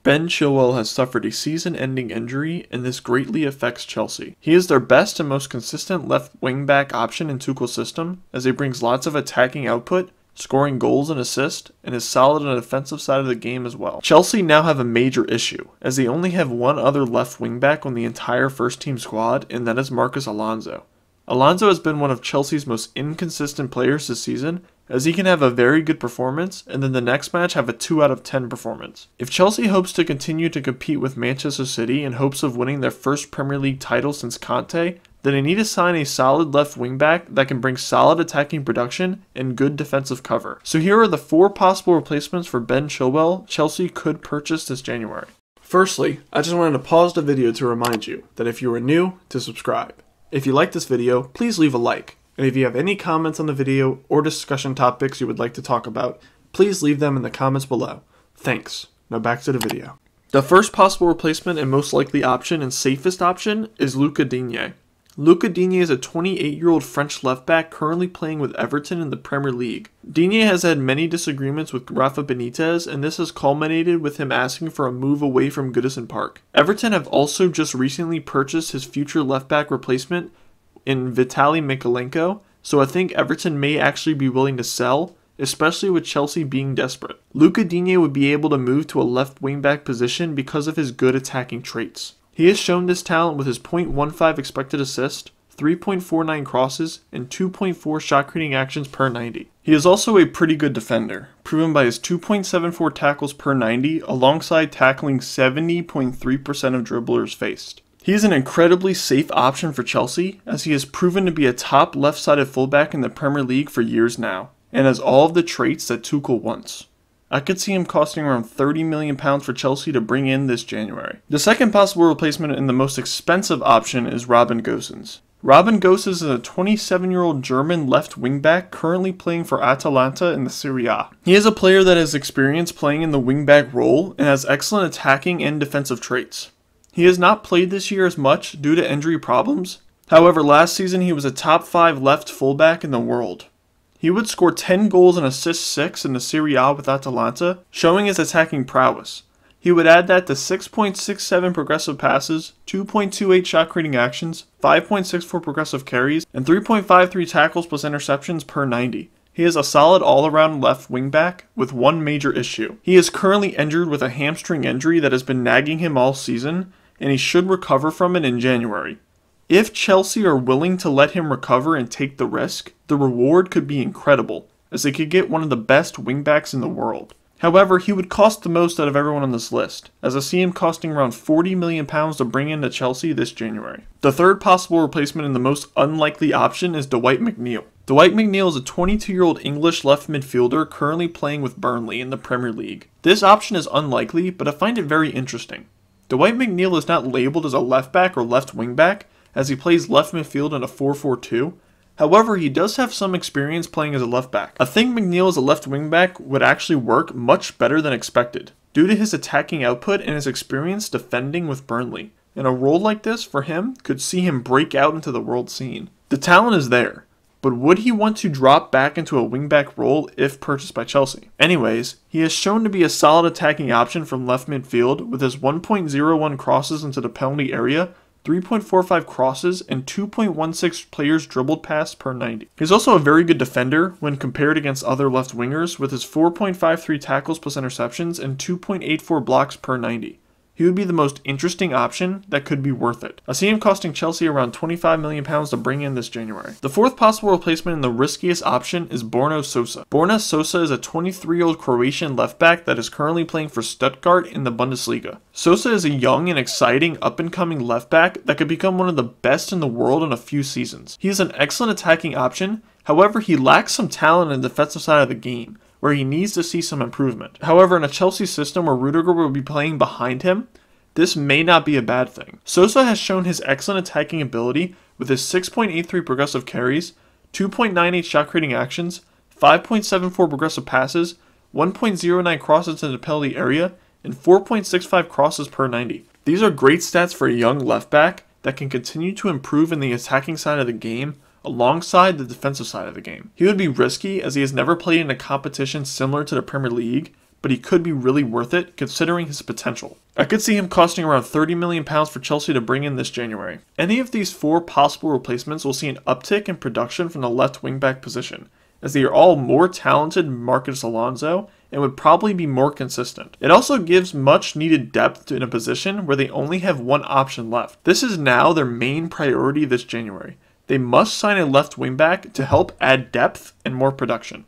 Ben Chilwell has suffered a season-ending injury, and this greatly affects Chelsea. He is their best and most consistent left wing-back option in Tuchel's system, as he brings lots of attacking output, scoring goals and assists, and is solid on the defensive side of the game as well. Chelsea now have a major issue, as they only have one other left wing-back on the entire first-team squad, and that is Marcos Alonso. Alonso has been one of Chelsea's most inconsistent players this season, as he can have a very good performance and then the next match have a 2 out of 10 performance. If Chelsea hopes to continue to compete with Manchester City in hopes of winning their first Premier League title since Conte, then they need to sign a solid left wing back that can bring solid attacking production and good defensive cover. So here are the 4 possible replacements for Ben Chilwell Chelsea could purchase this January. Firstly, I just wanted to pause the video to remind you that if you are new, to subscribe. If you like this video, please leave a like. And if you have any comments on the video or discussion topics you would like to talk about, please leave them in the comments below. Thanks. Now back to the video. The first possible replacement and most likely option and safest option is Lucas Digne. Lucas Digne is a 28-year-old French left-back currently playing with Everton in the Premier League. Digne has had many disagreements with Rafa Benitez, and this has culminated with him asking for a move away from Goodison Park. Everton have also just recently purchased his future left-back replacement in Vitaly Mykolenko, so I think Everton may actually be willing to sell, especially with Chelsea being desperate. Lucas Digne would be able to move to a left wing-back position because of his good attacking traits. He has shown this talent with his .15 expected assist, 3.49 crosses, and 2.4 shot creating actions per 90. He is also a pretty good defender, proven by his 2.74 tackles per 90 alongside tackling 70.3% of dribblers faced. He is an incredibly safe option for Chelsea, as he has proven to be a top left-sided fullback in the Premier League for years now, and has all of the traits that Tuchel wants. I could see him costing around £30 million for Chelsea to bring in this January. The second possible replacement and the most expensive option is Robin Gosens. Robin Gosens is a 27-year-old German left wing-back currently playing for Atalanta in the Serie A. He is a player that has experience playing in the wing-back role and has excellent attacking and defensive traits. He has not played this year as much due to injury problems. However, last season he was a top 5 left fullback in the world. He would score 10 goals and assist 6 in the Serie A with Atalanta, showing his attacking prowess. He would add that to 6.67 progressive passes, 2.28 shot creating actions, 5.64 progressive carries, and 3.53 tackles plus interceptions per 90. He is a solid all-around left wing-back with one major issue. He is currently injured with a hamstring injury that has been nagging him all season, and he should recover from it in January. If Chelsea are willing to let him recover and take the risk, the reward could be incredible, as they could get one of the best wingbacks in the world. However, he would cost the most out of everyone on this list, as I see him costing around £40 million to bring into Chelsea this January. The third possible replacement and the most unlikely option is Dwight McNeil. Dwight McNeil is a 22-year-old English left midfielder currently playing with Burnley in the Premier League. This option is unlikely, but I find it very interesting. Dwight McNeil is not labeled as a left back or left wing back, as he plays left midfield in a 4-4-2. However, he does have some experience playing as a left back. I think McNeil as a left wing back would actually work much better than expected, due to his attacking output and his experience defending with Burnley. And a role like this for him could see him break out into the world scene. The talent is there, but would he want to drop back into a wingback role if purchased by Chelsea? Anyways, he has shown to be a solid attacking option from left midfield with his 1.01 crosses into the penalty area, 3.45 crosses, and 2.16 players dribbled past per 90. He's also a very good defender when compared against other left wingers with his 4.53 tackles plus interceptions and 2.84 blocks per 90. He would be the most interesting option that could be worth it. I see him costing Chelsea around £25 million to bring in this January. The fourth possible replacement and the riskiest option is Borna Sosa. Borna Sosa is a 23-year-old Croatian left-back that is currently playing for Stuttgart in the Bundesliga. Sosa is a young and exciting up-and-coming left-back that could become one of the best in the world in a few seasons. He is an excellent attacking option, however he lacks some talent in the defensive side of the game, where he needs to see some improvement. However, in a Chelsea system where Rudiger will be playing behind him, this may not be a bad thing. Sosa has shown his excellent attacking ability with his 6.83 progressive carries, 2.98 shot creating actions, 5.74 progressive passes, 1.09 crosses in the penalty area, and 4.65 crosses per 90. These are great stats for a young left back that can continue to improve in the attacking side of the game alongside the defensive side of the game. He would be risky as he has never played in a competition similar to the Premier League, but he could be really worth it considering his potential. I could see him costing around £30 million for Chelsea to bring in this January. Any of these 4 possible replacements will see an uptick in production from the left wing-back position, as they are all more talented than Marcus Alonso and would probably be more consistent. It also gives much needed depth in a position where they only have one option left. This is now their main priority this January. They must sign a left wing-back to help add depth and more production.